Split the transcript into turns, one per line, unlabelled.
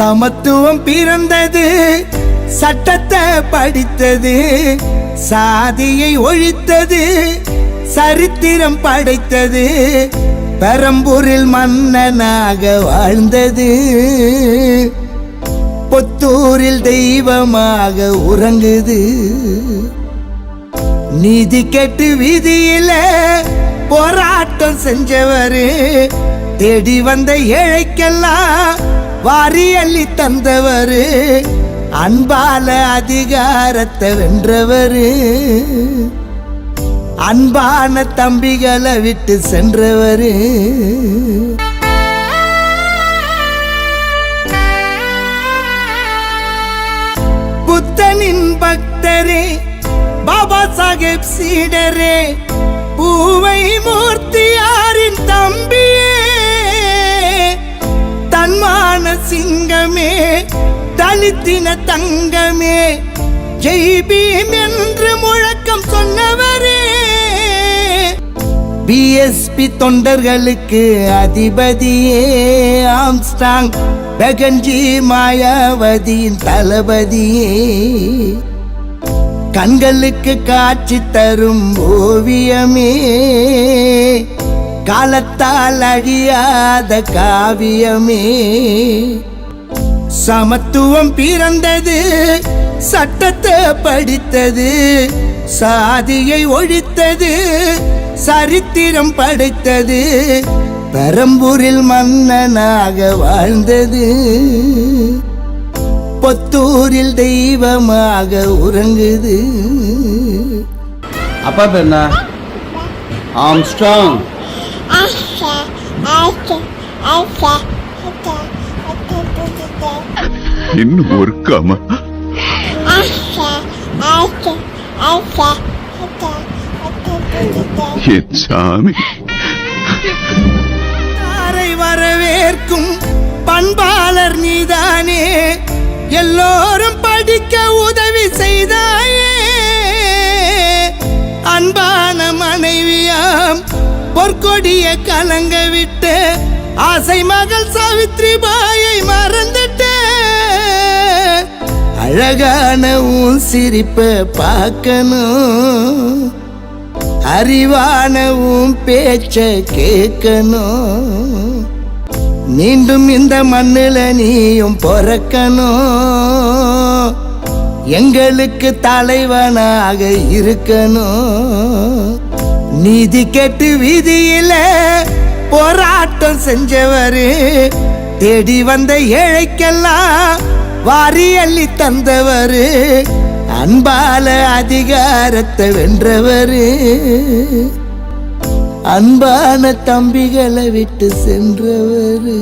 சமத்துவம் பிறந்தது, சட்டத்தை படித்தது, சாதியை ஒழித்தது, சரித்திரம் படைத்தது, பெரம்பூரில் மன்னனாக வாழ்ந்தது, புத்தூரில் தெய்வமாக உறங்குது. நீதி கெட்டு வீதியில போராட்டம் செஞ்சவரு, தேடி வந்த ஏழைக்கெல்லாம் வாரி அள்ளி தந்தவரு, அன்பால அதிகாரத்தை வென்றவரு, அன்பான தம்பிகளை விட்டு சென்றவரு. புத்தனின் பக்தரே, பாபா சாஹேப் சீடரே, பூவை மூர்த்தியாரின் தம்பியே, தன்மான சிங்கமே, தலித்தின தங்கமே, ஜெய் பீம் என்று முழக்கம் சொன்னவரே, பிஎஸ்பி தொண்டர்களுக்கு அதிபதியே, ஆம்ஸ்டாங் பெகன்ஜி மாயாவதியின் தளபதியே, கண்களுக்கு காட்சி தரும் ஓவியமே, காலத்தால் அழியாத காவியமே. சமத்துவம் பிறந்தது, சட்டத்தை படித்தது, சாதியை ஒழித்தது, சரித்திரம் படைத்தது, பெரம்பூரில் மன்னனாக வாழ்ந்தது, புத்தூரில் தெய்வமாக உறங்குது.
அப்பா பேர் என்ன? ஆம்ஸ்ட்ராங்.
இன்னும் ஒரு காமா என் சாமி.
வரவேற்கும் பண்பாளர் நீதானே, எல்லோரும் படிக்க உதவி செய்தாயே, அன்பான மனைவியாம் பொற்கொடிய கலங்க விட்டு ஆசை மகள் சாவித்ரி பாயை மறந்துட்ட, அழகான உன் சிரிப்பை பார்க்கணும், அறிவான உன் பேச்ச கேட்கணும், மீண்டும் இந்த மண்ணுல நீயும் பொறக்கணும், எங்களுக்கு தலைவனாக இருக்கணும். நீதி கெட்டு வீதியில போராட்டம் செஞ்சவரு, தேடி வந்த ஏழைக்கெல்லாம் வாரி அள்ளி தந்தவரு, அன்பால அதிகாரத்தை வென்றவரு, அன்பான தம்பிகளை விட்டு சென்றவரு.